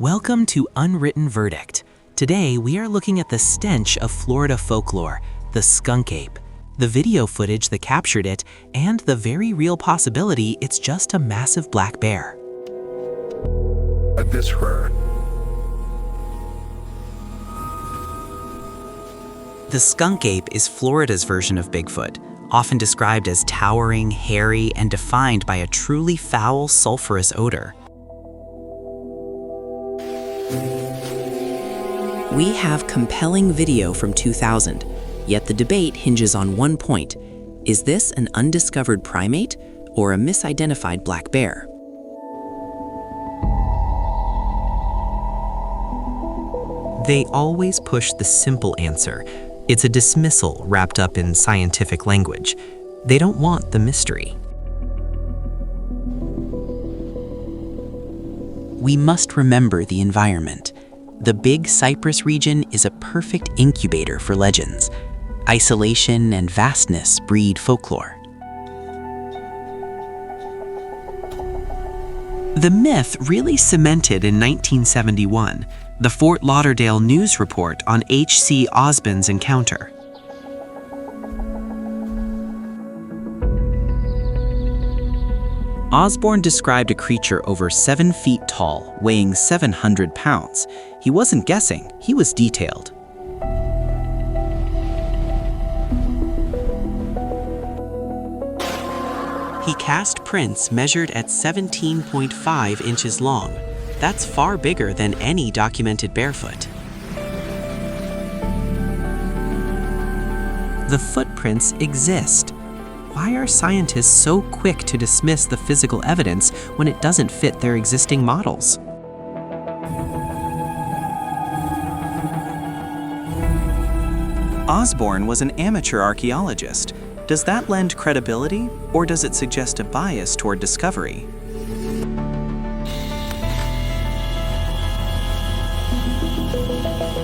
Welcome to Unwritten Verdict. Today, we are looking at the stench of Florida folklore, the skunk ape, the video footage that captured it, and the very real possibility it's just a massive black bear. This hurt. The skunk ape is Florida's version of Bigfoot, often described as towering, hairy, and defined by a truly foul, sulfurous odor. We have compelling video from 2000, yet the debate hinges on one point. Is this an undiscovered primate or a misidentified black bear? They always push the simple answer. It's a dismissal wrapped up in scientific language. They don't want the mystery. We must remember the environment. The Big Cypress region is a perfect incubator for legends. Isolation and vastness breed folklore. The myth really cemented in 1971, the Fort Lauderdale News report on H.C. Osbon's encounter. Osbon described a creature over 7 feet tall, weighing 700 pounds. He wasn't guessing, he was detailed. He cast prints measured at 17.5 inches long. That's far bigger than any documented barefoot. The footprints exist. Why are scientists so quick to dismiss the physical evidence when it doesn't fit their existing models? Osbon was an amateur archaeologist. Does that lend credibility, or does it suggest a bias toward discovery?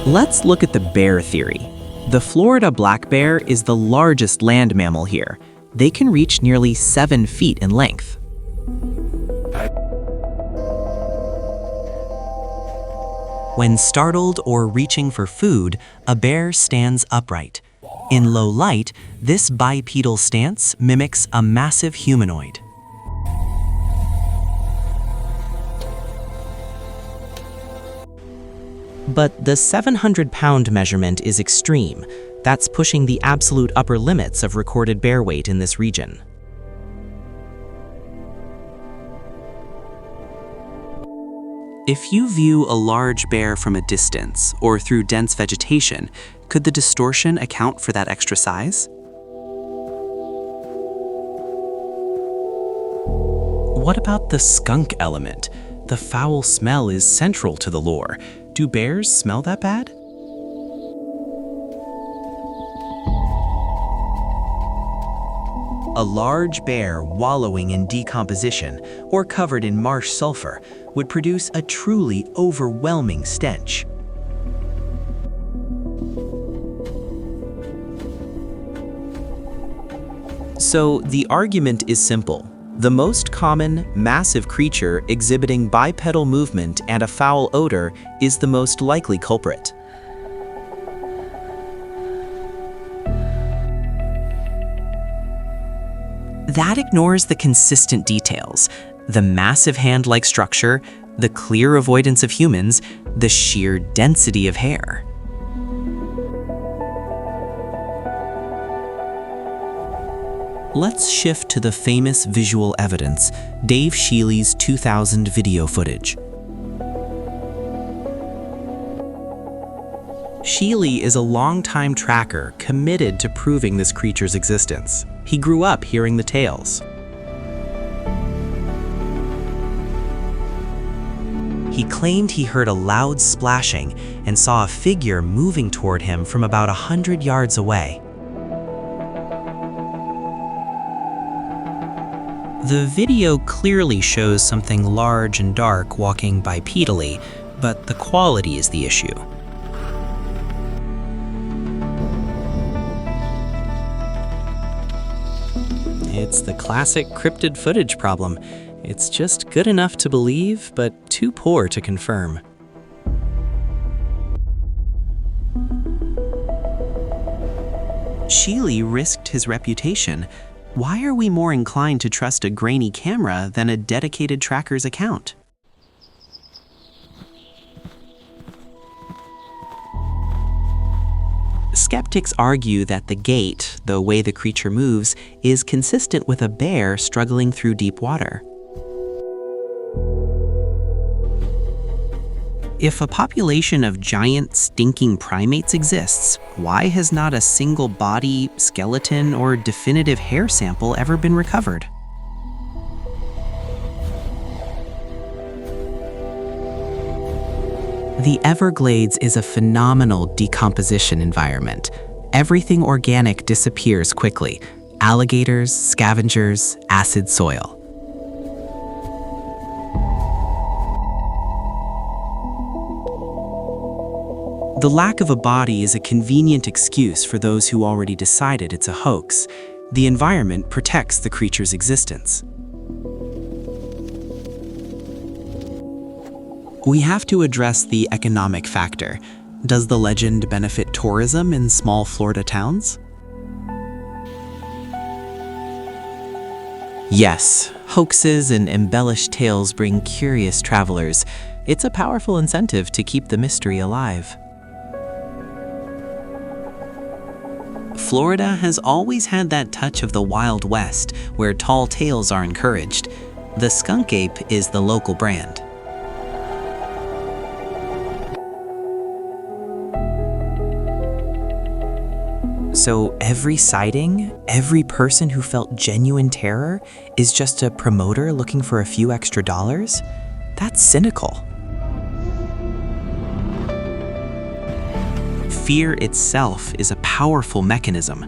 Let's look at the bear theory. The Florida black bear is the largest land mammal here. They can reach nearly 7 feet in length. When startled or reaching for food, a bear stands upright. In low light, this bipedal stance mimics a massive humanoid. But the 700-pound measurement is extreme. That's pushing the absolute upper limits of recorded bear weight in this region. If you view a large bear from a distance or through dense vegetation, could the distortion account for that extra size? What about the skunk element? The foul smell is central to the lore. Do bears smell that bad? A large bear wallowing in decomposition or covered in marsh sulfur would produce a truly overwhelming stench. So the argument is simple. The most common, massive creature exhibiting bipedal movement and a foul odor is the most likely culprit. That ignores the consistent details, the massive hand-like structure, the clear avoidance of humans, the sheer density of hair. Let's shift to the famous visual evidence, Dave Shealy's 2000 video footage. Shealy is a longtime tracker committed to proving this creature's existence. He grew up hearing the tales. He claimed he heard a loud splashing and saw a figure moving toward him from about 100 yards away. The video clearly shows something large and dark walking bipedally, but the quality is the issue. It's the classic cryptid footage problem. It's just good enough to believe, but too poor to confirm. Shealy risked his reputation. Why are we more inclined to trust a grainy camera than a dedicated tracker's account? Skeptics argue that the gait, the way the creature moves, is consistent with a bear struggling through deep water. If a population of giant, stinking primates exists, why has not a single body, skeleton, or definitive hair sample ever been recovered? The Everglades is a phenomenal decomposition environment. Everything organic disappears quickly: alligators, scavengers, acid soil. The lack of a body is a convenient excuse for those who already decided it's a hoax. The environment protects the creature's existence. We have to address the economic factor. Does the legend benefit tourism in small Florida towns? Yes, hoaxes and embellished tales bring curious travelers. It's a powerful incentive to keep the mystery alive. Florida has always had that touch of the Wild West, where tall tales are encouraged. The skunk ape is the local brand. So every sighting, every person who felt genuine terror is just a promoter looking for a few extra dollars? That's cynical. Fear itself is a powerful mechanism.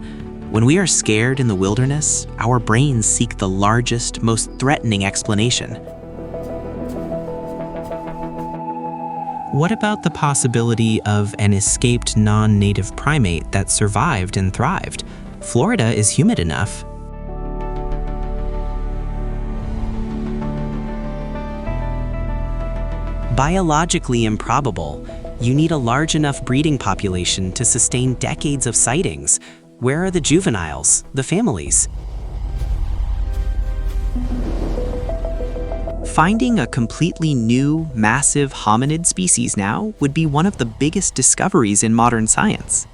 When we are scared in the wilderness, our brains seek the largest, most threatening explanation. What about the possibility of an escaped non-native primate that survived and thrived? Florida is humid enough. Biologically improbable. You need a large enough breeding population to sustain decades of sightings. Where are the juveniles, the families? Finding a completely new, massive hominid species now would be one of the biggest discoveries in modern science.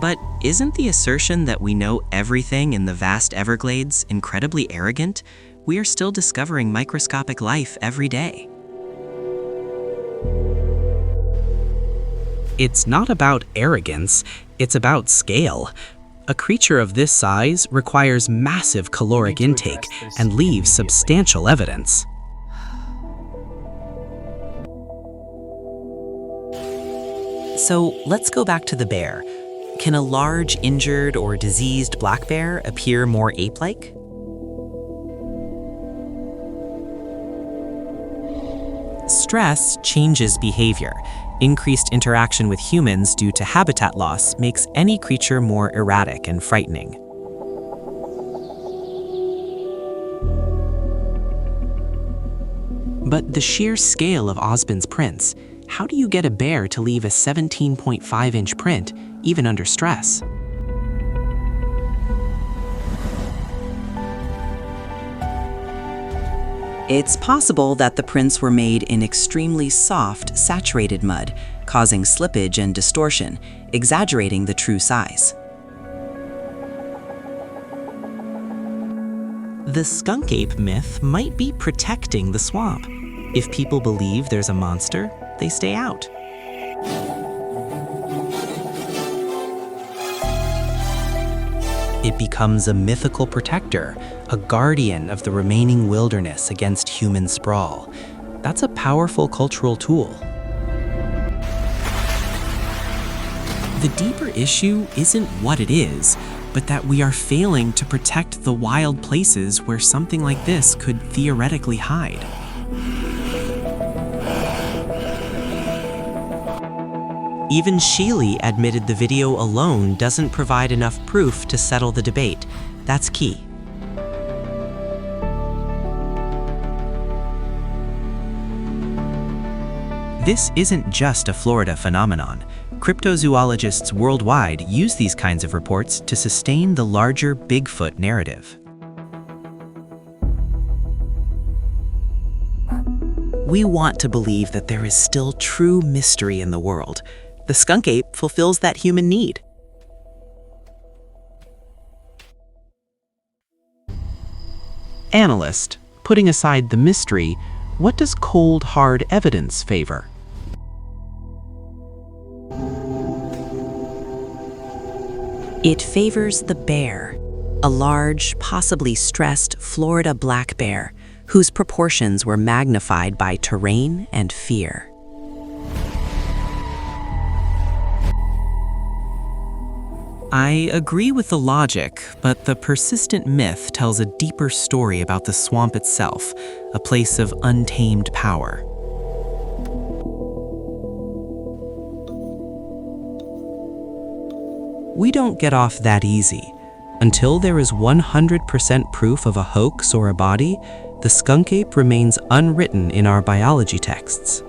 But isn't the assertion that we know everything in the vast Everglades incredibly arrogant? We are still discovering microscopic life every day. It's not about arrogance, it's about scale. A creature of this size requires massive caloric intake and leaves substantial evidence. So let's go back to the bear. Can a large, injured, or diseased black bear appear more ape-like? Stress changes behavior. Increased interaction with humans due to habitat loss makes any creature more erratic and frightening. But the sheer scale of Osbon's prints, how do you get a bear to leave a 17.5-inch print, even under stress? It's possible that the prints were made in extremely soft, saturated mud, causing slippage and distortion, exaggerating the true size. The skunk ape myth might be protecting the swamp. If people believe there's a monster, they stay out. It becomes a mythical protector, a guardian of the remaining wilderness against human sprawl. That's a powerful cultural tool. The deeper issue isn't what it is, but that we are failing to protect the wild places where something like this could theoretically hide. Even Shealy admitted the video alone doesn't provide enough proof to settle the debate. That's key. This isn't just a Florida phenomenon. Cryptozoologists worldwide use these kinds of reports to sustain the larger Bigfoot narrative. We want to believe that there is still true mystery in the world. The skunk ape fulfills that human need. Analyst, putting aside the mystery, what does cold, hard evidence favor? It favors the bear, a large, possibly stressed Florida black bear, whose proportions were magnified by terrain and fear. I agree with the logic, but the persistent myth tells a deeper story about the swamp itself, a place of untamed power. We don't get off that easy. Until there is 100% proof of a hoax or a body, the skunk ape remains unwritten in our biology texts.